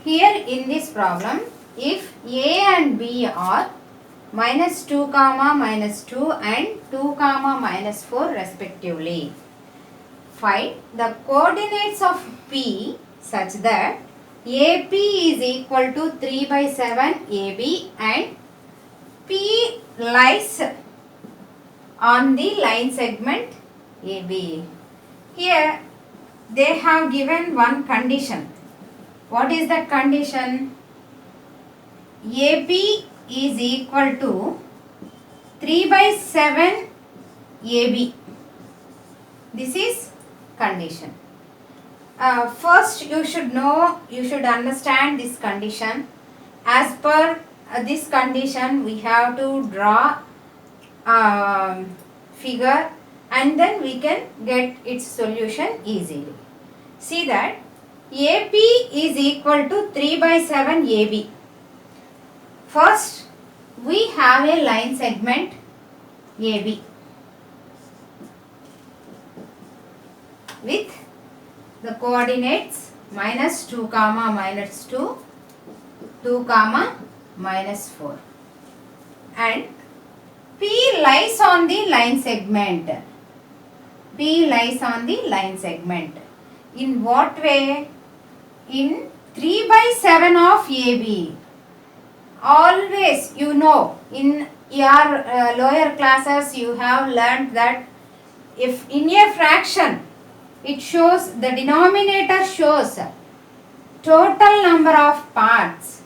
Here in this problem, if A and B are minus 2 comma minus 2 and 2 comma minus 4 respectively, find the coordinates of P such that AP is equal to 3 by 7 AB and P lies on the line segment AB. Here they have given one condition. What is that condition? AB is equal to 3 by 7 AB. This is condition. First you should understand this condition. As per this condition, we have to draw figure and then we can get its solution easily. See that AP is equal to 3 by 7 AB. First, we have a line segment AB with the coordinates minus 2 comma minus 2, 2 comma minus 4, and P lies on the line segment. P lies on the line segment. In what way? In 3 by 7 of AB. Always, in your lower classes you have learnt that if in a fraction it shows, the denominator shows total number of parts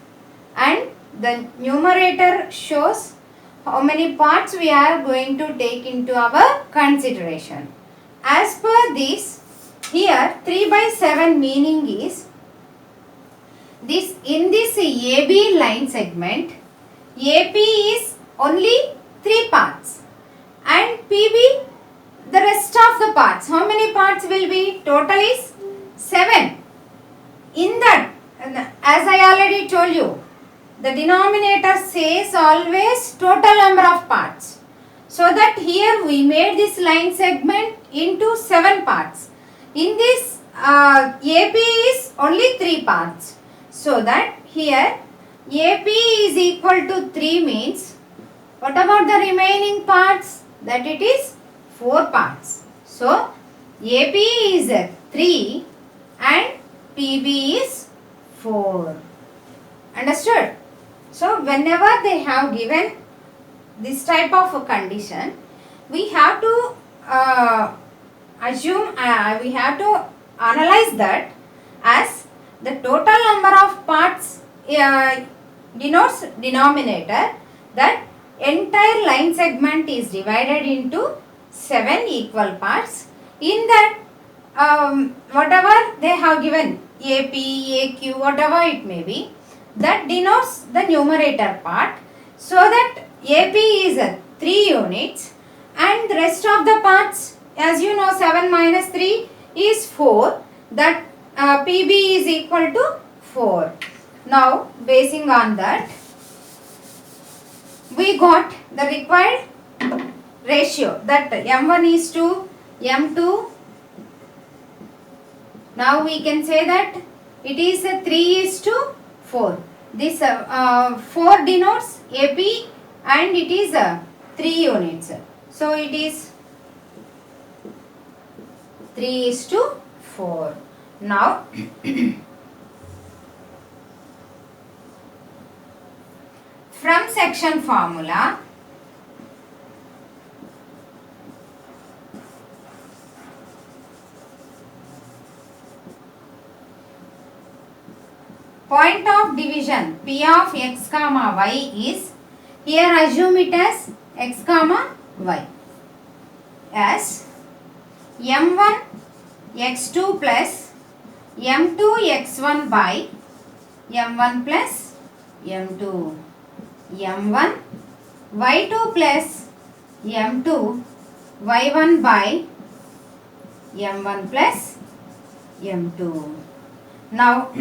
and the numerator shows how many parts we are going to take into our consideration. As per this, here 3 by 7 meaning is this, in this AB line segment, AP is only 3 parts and PB the rest of the parts. How many parts will be? Total is 7. In that, as I already told you, the denominator says always total number of parts. So that here we made this line segment into 7 parts. In this AP is only 3 parts. So that here AP is equal to 3 means, what about the remaining parts? That it is 4 parts. So AP is 3 and PB is 4. Understood? So whenever they have given this type of a condition, we have to we have to analyze that as the total number of parts denotes denominator, that entire line segment is divided into 7 equal parts. In that, whatever they have given, AP, AQ, whatever it may be, that denotes the numerator part. So that AP is 3 units and the rest of the parts, as you know, 7 minus 3 is 4. That PB is equal to 4. Now, basing on that, we got the required ratio, that M1 is to M2. Now we can say that it is 3 is to 4. This 4 denotes AP and it is 3 units. So it is 3 is to 4. Now from section formula, point of division P of x comma y is, here assume it as x comma y, as m1 x2 plus m2 x1 by m1 plus m2, m1 y2 plus m2 y1 by m1 plus m2. Now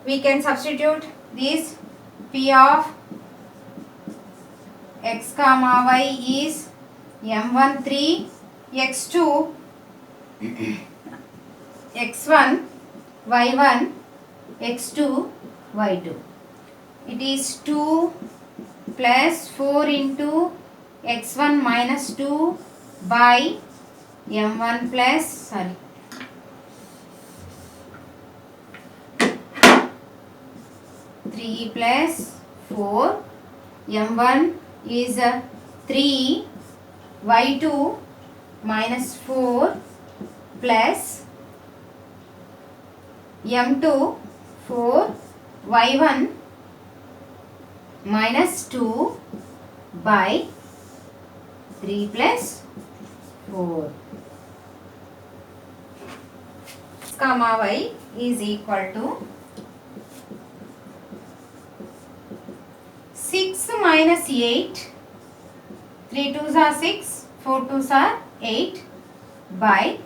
we can substitute this P of x comma y is m1 3, x2 x1 y1 x2, y2. It is 2 plus 4 into x1 minus 2 by m1 plus, sorry, 3 plus 4, m1 is 3, y2 minus 4 plus m2 4, y1 minus 2 by 3 plus 4. X comma y is equal to 6 minus 8, 3 2s are 6, 4 2s are 8 by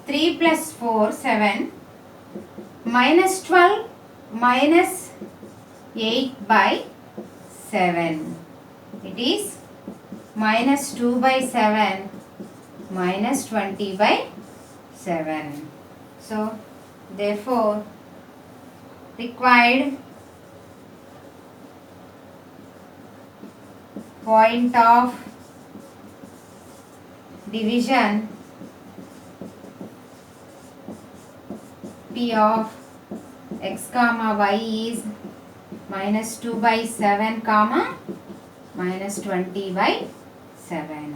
3 plus 4, 7 minus 12 minus 8 by 7. It is minus 2 by 7 minus 20 by 7. So, therefore, required point of division P of x comma y is minus 2 by 7 comma minus 20 by 7.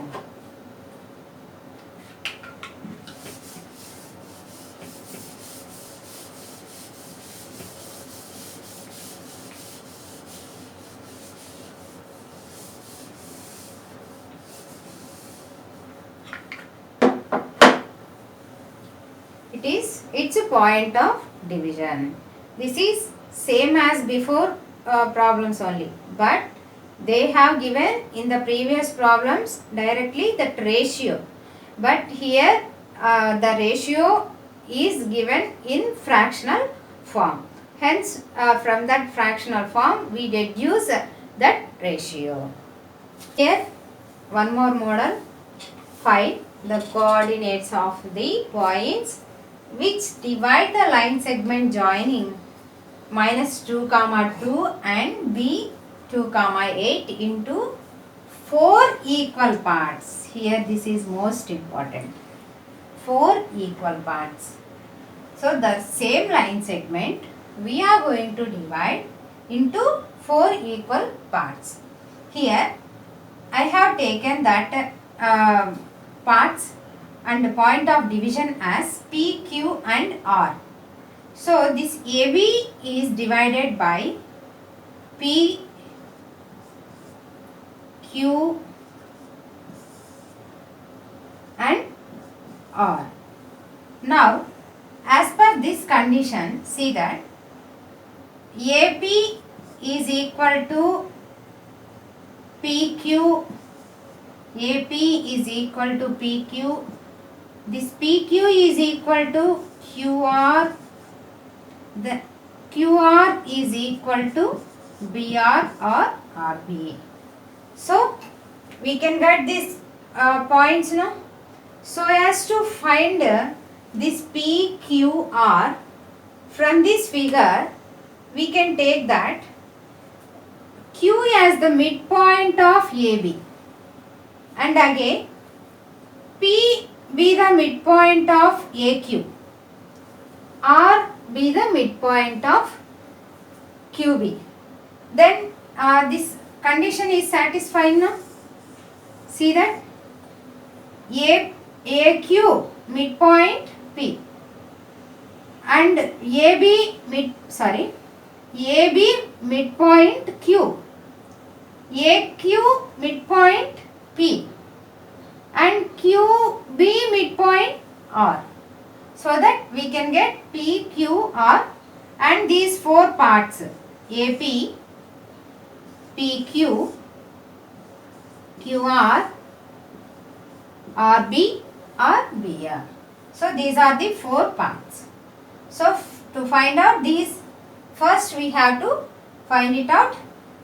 It's a point of division. This is same as before problems only, but they have given in the previous problems directly that ratio, but here the ratio is given in fractional form. Hence from that fractional form we deduce that ratio. Here one more model. Find the coordinates of the points which divide the line segment joining minus 2 comma 2 and b 2 comma 8 into 4 equal parts. Here this is most important. 4 equal parts. So the same line segment we are going to divide into 4 equal parts. Here I have taken that parts and the point of division as P, Q and R. So this AB is divided by P, Q and R. Now as per this condition, see that AP is equal to PQ, AP is equal to PQ, this PQ is equal to QR, the QR is equal to BR or RB. So we can get these points now. So as to find this PQR from this figure, we can take that Q as the midpoint of AB and again P be the midpoint of AQ, R be the midpoint of QB. Then this condition is satisfied now. See that AQ midpoint P and AB midpoint Q, AQ midpoint P and QB midpoint R, so that we can get PQR and these 4 parts AP, PQ, QR, RB or BR. So these are the 4 parts. So to find out these, first we have to find it out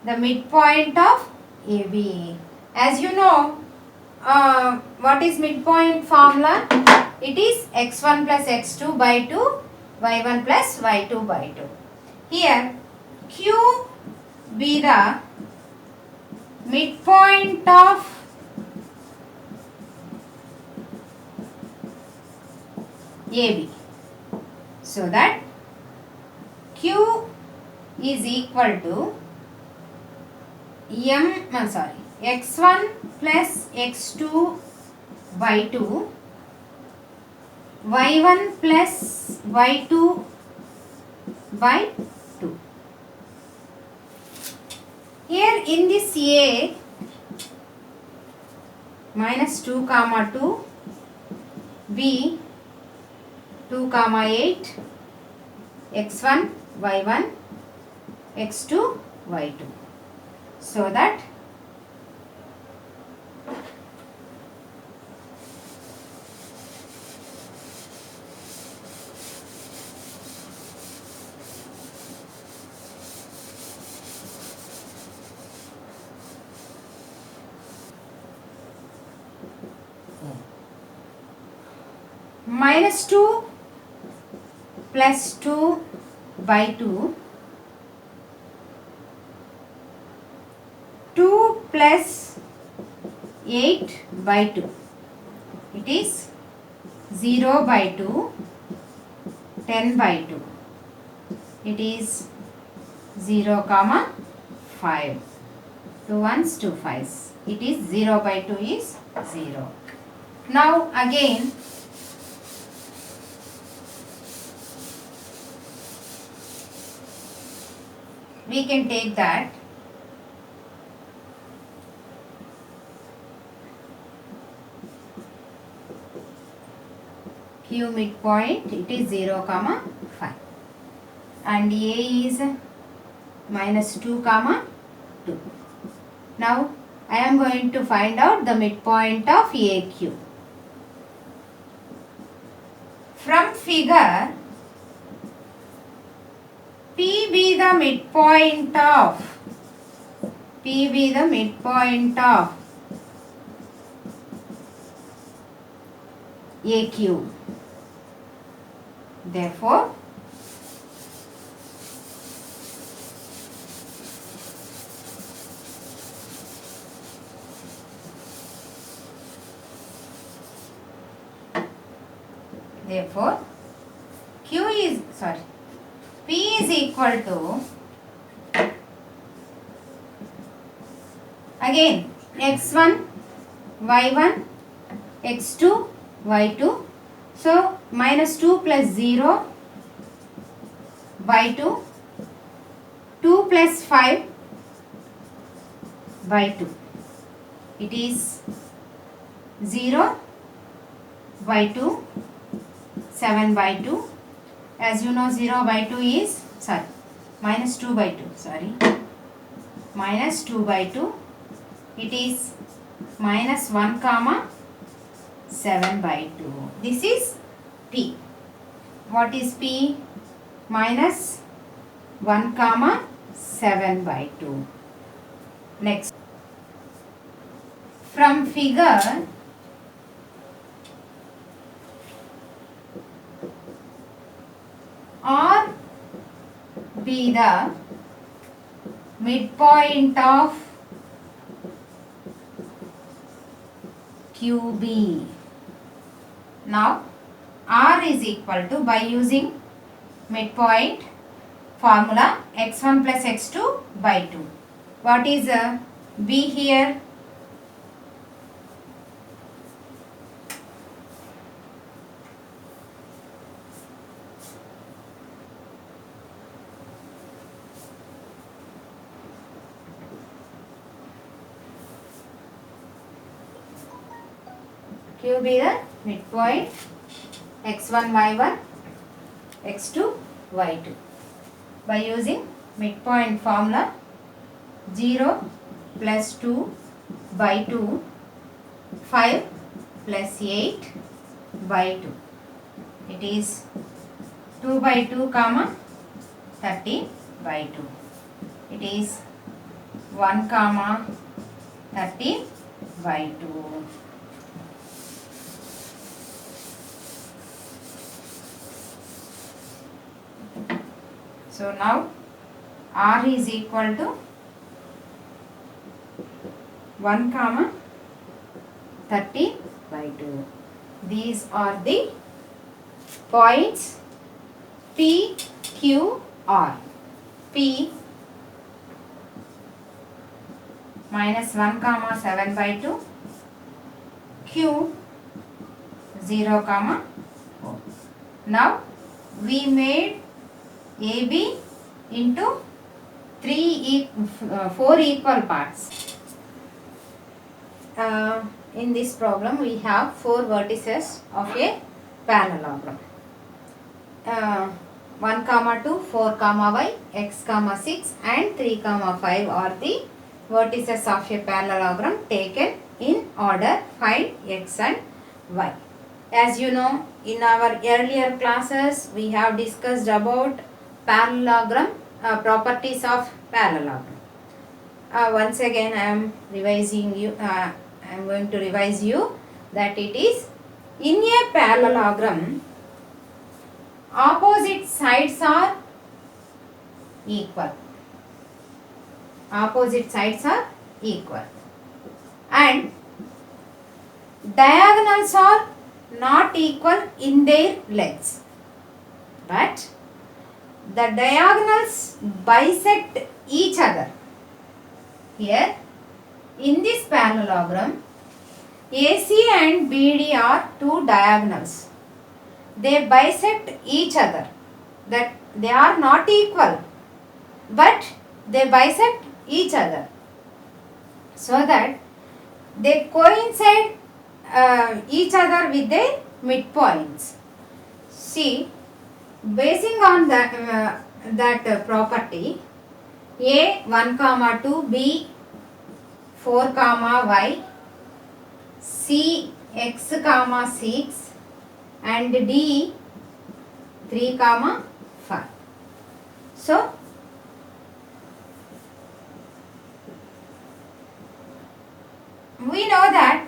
the midpoint of AB. As you know, what is midpoint formula? It is x1 plus x2 by 2, y1 plus y2 by 2. Here Q be the midpoint of AB. So that Q is equal to x1 plus x2 by 2, y1 plus y2 by 2. Here in this A, minus 2 comma 2, B 2 comma 8, x1 y1, x2 y2. So that minus 2 plus 2 by 2, 2 plus 8 by 2. It is 0 by 2, 10 by 2. It is 0 comma 5. 2 ones, 2 5s. It is 0 by 2 is 0. Now again we can take that Q midpoint, it is 0 comma 5 and A is minus 2 comma 2. Now I am going to find out the midpoint of AQ. From figure, P be the midpoint of AQ. Therefore, P is equal to again x1 y1 x2 y2. So minus 2 plus 0 by 2, 2 plus 5 by 2. It is 0 by 2, 7 by 2. As you know, 0 by 2 is, minus 2 by 2, minus 2 by 2. It is minus 1 comma 7 by 2. This is P. What is P? Minus 1 comma 7 by 2. Next, from figure, R be the midpoint of QB. Now R is equal to, by using midpoint formula, x1 plus x2 by 2. What is B here? Q be the midpoint x1 y1 x2 y2. By using midpoint formula, 0 plus 2 by 2, 5 plus 8 by 2. It is 2 by 2 comma 30 by 2. It is 1 comma 30 by 2. So now r is equal to 1 comma 13/2. These are the points P, Q, R. P minus 1 comma 7/2. Q 0 comma 4. Now we made AB into 4 equal parts. In this problem we have 4 vertices of a parallelogram. 1 comma 2, 4 comma y, x comma 6 and 3 comma 5 are the vertices of a parallelogram taken in order find x and y. As you know, in our earlier classes we have discussed about parallelogram, properties of parallelogram. Once again I am revising you. I am going to revise you that it is in a parallelogram opposite sides are equal. Opposite sides are equal and diagonals are not equal in their lengths, but the diagonals bisect each other. Here in this parallelogram, AC and BD are two diagonals. They bisect each other. That they are not equal, but they bisect each other, so that they coincide each other with their midpoints. See, basing on that property, A 1 comma 2, B 4 comma y, C x comma 6 and D 3 comma 5. So we know that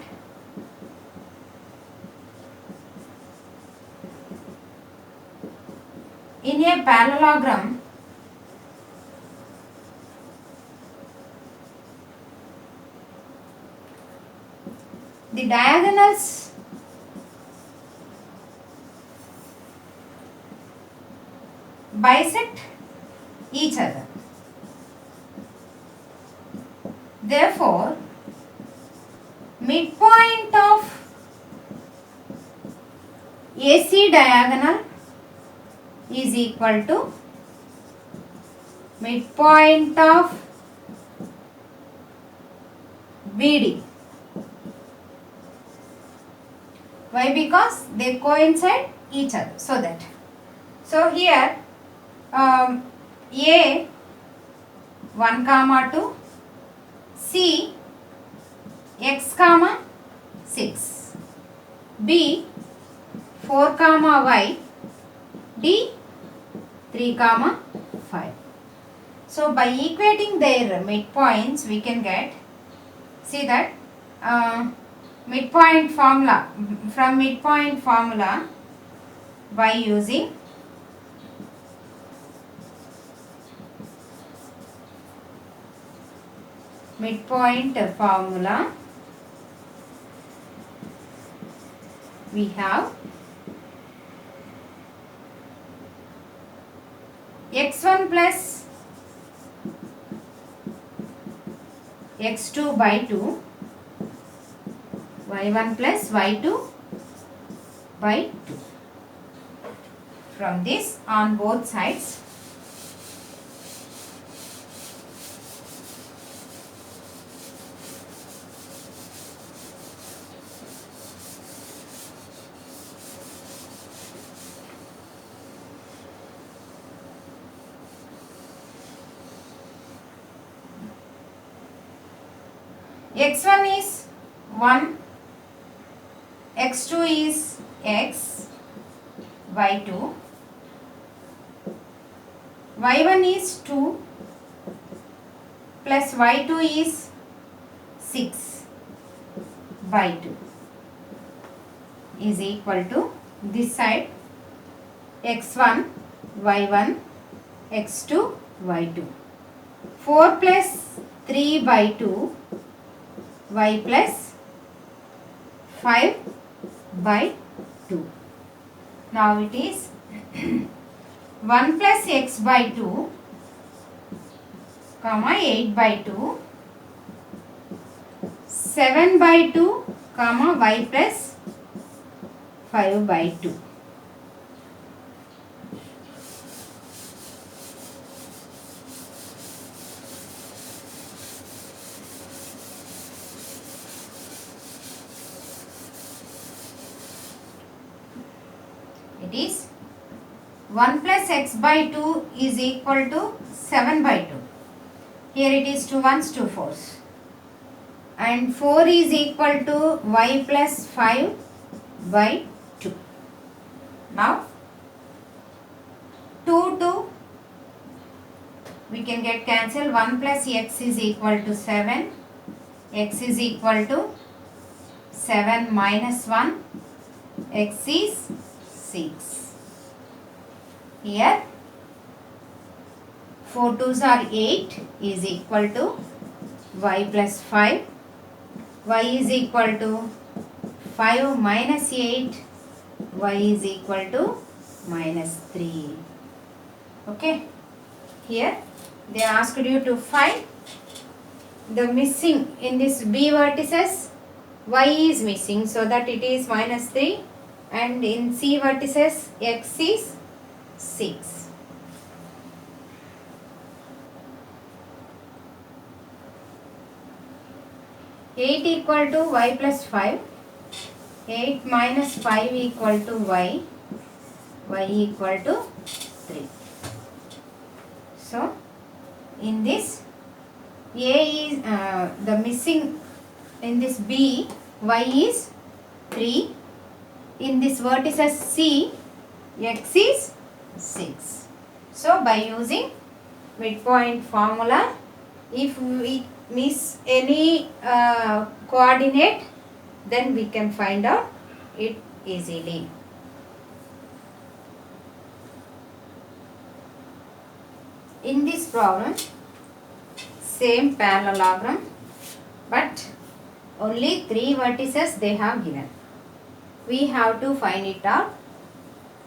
in a parallelogram the diagonals bisect each other. Therefore, midpoint of AC diagonal is equal to midpoint of BD. Why? Because they coincide each other. So here A 1 comma 2, C x comma 6, B 4 comma y, D 3 comma 5. So by equating their midpoints we can get, see that midpoint formula, from midpoint formula by using midpoint formula we have x1 plus x2 by 2, y1 plus y2 by 2. From this on both sides x1 is 1, x2 is x, y2, y1 is 2 plus y2 is 6 by 2 is equal to this side x1 y1 x2, y2. 4 plus 3 by 2, y plus 5 by 2. Now it is 1 plus x by 2, comma 8 by 2, 7 by 2, comma y plus 5 by 2. It is 1 plus x by 2 is equal to 7 by 2. Here it is 2 ones, 2 fours. And 4 is equal to y plus 5 by 2. Now 2 we can get cancelled. 1 plus x is equal to 7. X is equal to 7 minus 1. X is 6. Here 4 2s are 8 is equal to y plus 5. Y is equal to 5 minus 8. Y is equal to minus 3. Okay. Here they asked you to find the missing in this B vertices. Y is missing, so that it is minus 3, and in C vertices x is 6. Eight equal to y plus 5. 8 minus 5 equal to y. Y equal to 3. So in this A is the missing in this B, y is 3. In this vertices C, x is 6. So by using midpoint formula, if we miss any coordinate, then we can find out it easily. In this problem, same parallelogram, but only 3 vertices they have given. We have to find it out.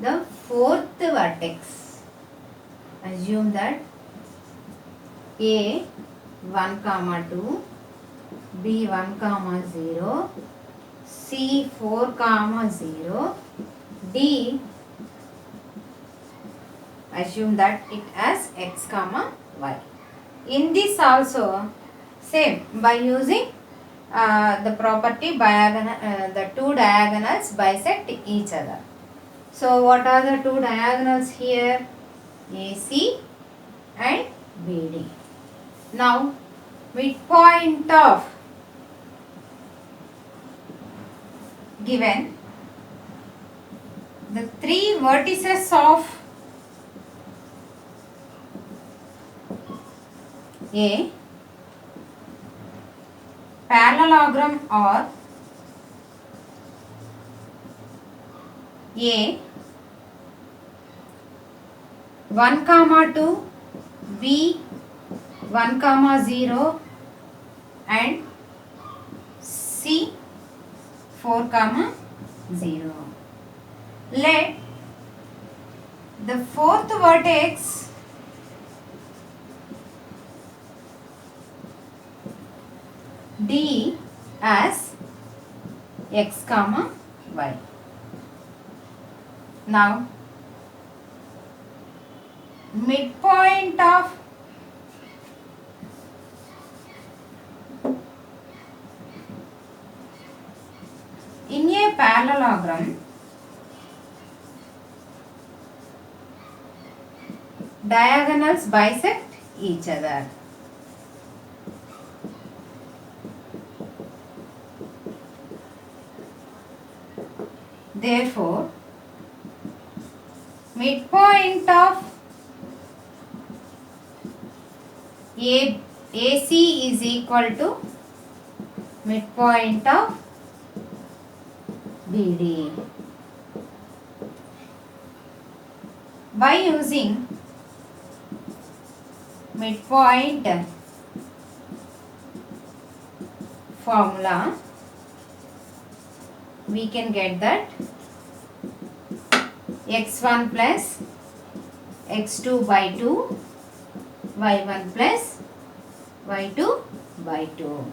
The 4th vertex. Assume that A 1 comma 2, B 1 comma 0, C 4 comma 0, D assume that it as x comma y. In this also same, by using the property the two diagonals bisect each other. So what are the two diagonals here? AC and BD. Now midpoint of given the 3 vertices of A parallelogram or A 1 comma 2, B 1 comma 0 and C 4 comma 0. Let the 4th vertex D as x comma y. Now midpoint of in a parallelogram diagonals bisect each other. Therefore, midpoint of AC is equal to midpoint of BD. By using midpoint formula, we can get that x1 plus x2 by 2, y1 plus y2 by 2.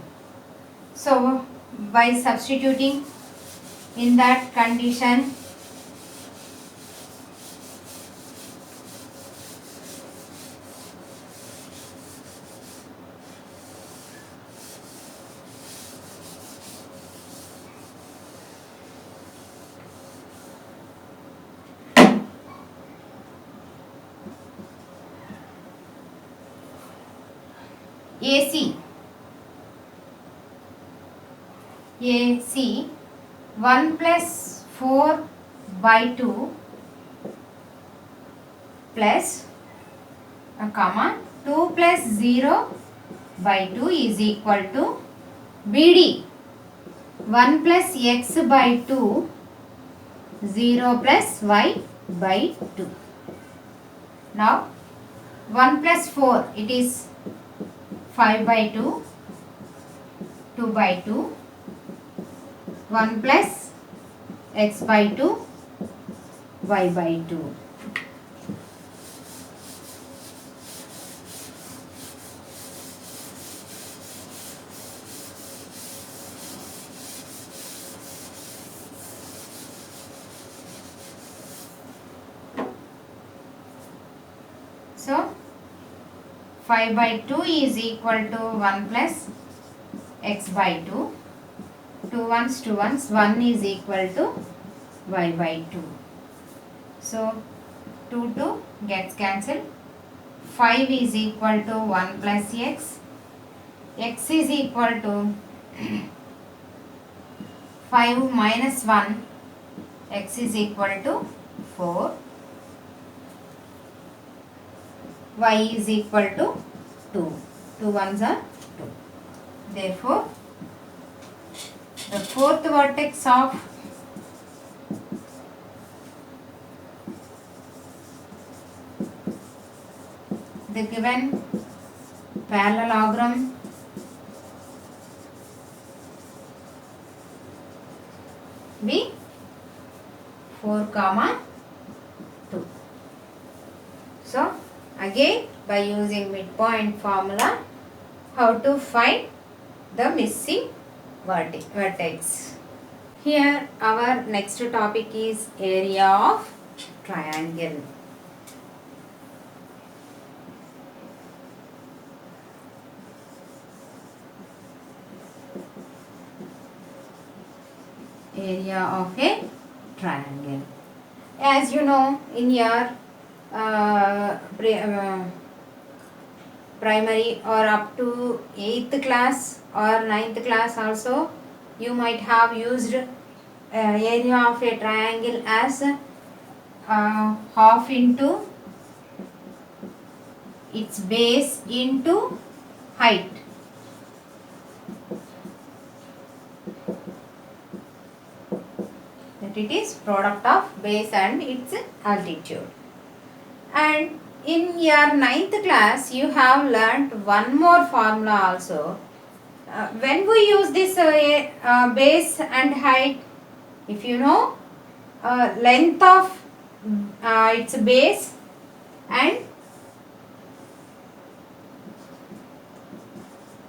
So by substituting in that condition, AC 1 plus 4 by 2 plus comma 2 plus 0 by 2 is equal to BD 1 plus x by 2, 0 plus y by 2. Now 1 plus 4, it is 5 by 2, 2 by 2, 1 plus x by 2, y by 2. So 5 by 2 is equal to 1 plus x by 2. 2 ones, 2 ones, 1 is equal to y by 2. So 2 gets cancelled. 5 is equal to 1 plus x. X is equal to 5 minus 1. X is equal to 4. Y is equal to 2. 2 ones are 2. Therefore, the fourth vertex of the given parallelogram be 4, 2. So, again by using midpoint formula, how to find the missing vertex. Here our next topic is area of triangle. Area of a triangle. As you know, in your primary or up to 8th class or 9th class also, you might have used area of a triangle as half into its base into height. That it is product of base and its altitude. And in your 9th class, you have learnt one more formula also. When we use this base and height, if you know length of its base and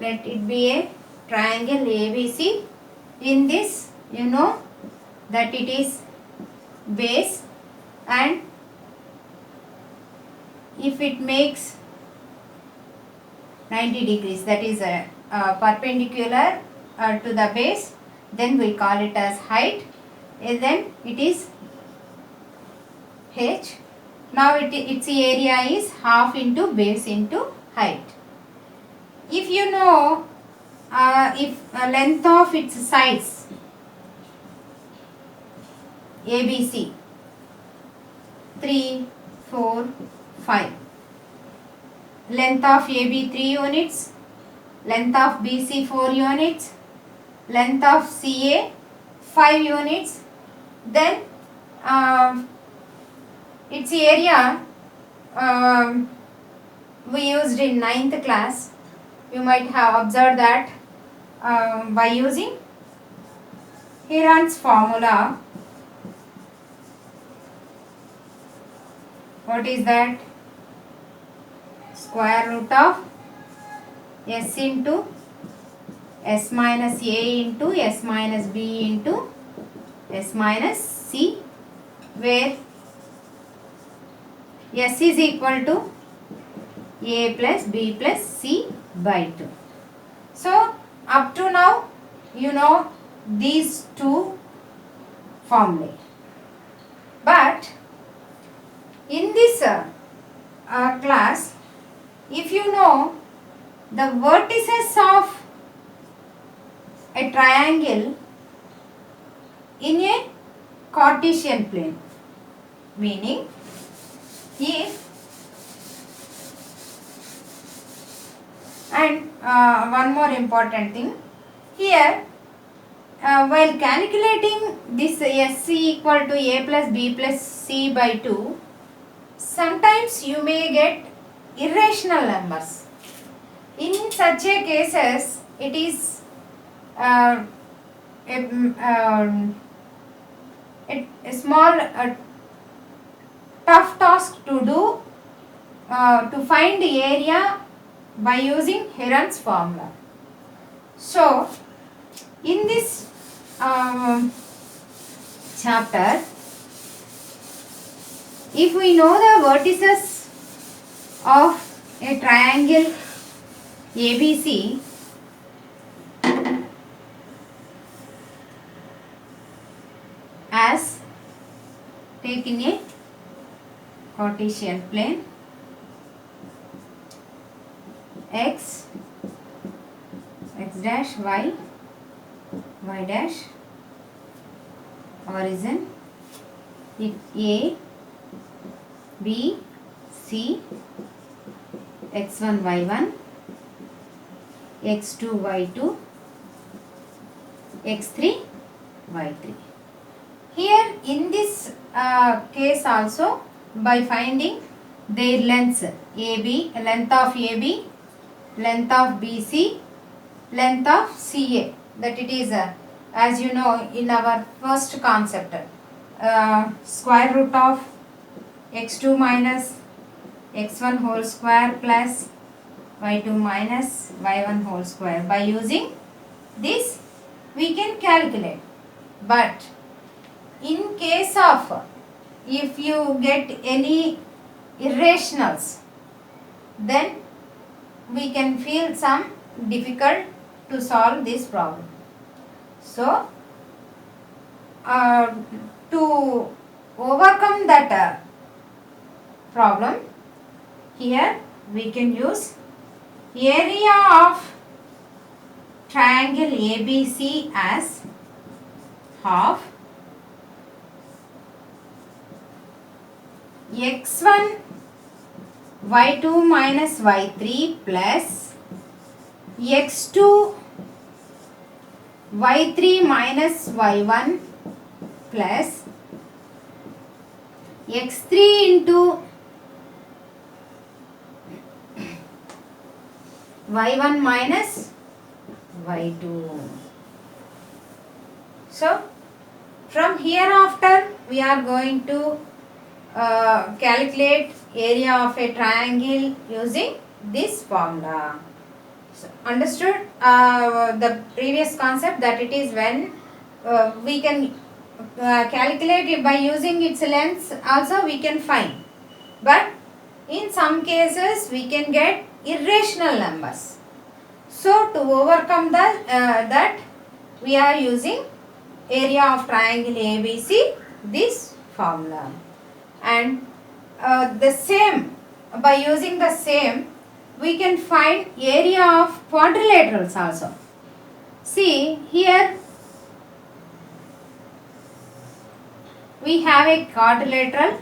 let it be a triangle ABC. In this, you know that it is base, and if it makes 90 degrees, that is perpendicular to the base, then we call it as height, and then it is H. Now its area is half into base into height. If you know if length of its sides ABC 3, 4, 5, length of AB 3 units, length of BC 4 units, length of CA 5 units, then its area we used in ninth class. You might have observed that by using Heron's formula. What is that? Square root of s into s minus a into s minus b into s minus c, where s is equal to a plus b plus c by 2. So up to now you know these two formulae, but in this class, if you know the vertices of a triangle in a Cartesian plane, meaning if, and one more important thing here, while calculating this SC equal to a plus b plus c by 2, sometimes you may get irrational numbers. In such a cases, it is a small tough task to do, to find the area by using Heron's formula. So in this chapter, if we know the vertices of a triangle ABC, as take in a Cartesian plane, x dash y dash, origin if a b c, x1 y1, x2 y2, x3 y3. Here in this case also, by finding their lengths, AB, length of AB, length of BC, length of CA, that it is as you know in our first concept, square root of x2 minus x1 whole square plus y2 minus y1 whole square. By using this we can calculate, but in case of if you get any irrationals, then we can feel some difficult to solve this problem. So to overcome that problem, here we can use area of triangle ABC as half x1 y2 minus y3 plus x2 y3 minus y1 plus x3 into y1 minus y2. So from hereafter we are going to calculate area of a triangle using this formula. So, understood the previous concept, that it is when we can calculate it by using its lengths also we can find, but in some cases we can get irrational numbers. So to overcome that we are using area of triangle ABC, this formula, and the same, by using the same we can find area of quadrilaterals also. See here we have a quadrilateral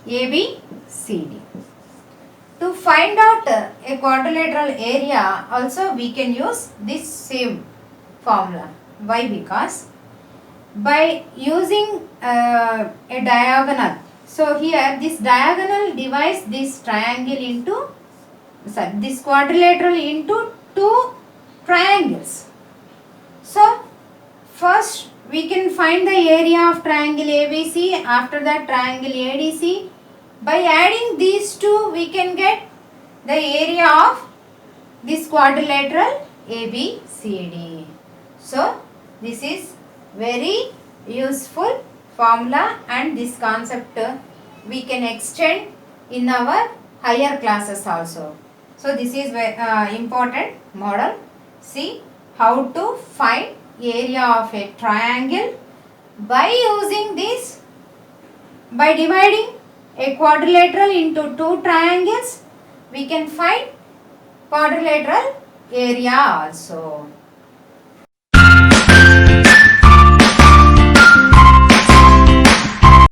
ABCD. To find out a quadrilateral area also we can use this same formula. Why? Because by using a diagonal, so here this diagonal divides this triangle into this quadrilateral into two triangles. So first we can find the area of triangle ABC, after that triangle ADC. By adding these two we can get the area of this quadrilateral ABCD. So this is very useful formula, and this concept we can extend in our higher classes also. So this is important model. See how to find area of a triangle by using this, by dividing a quadrilateral into two triangles we can find quadrilateral area also.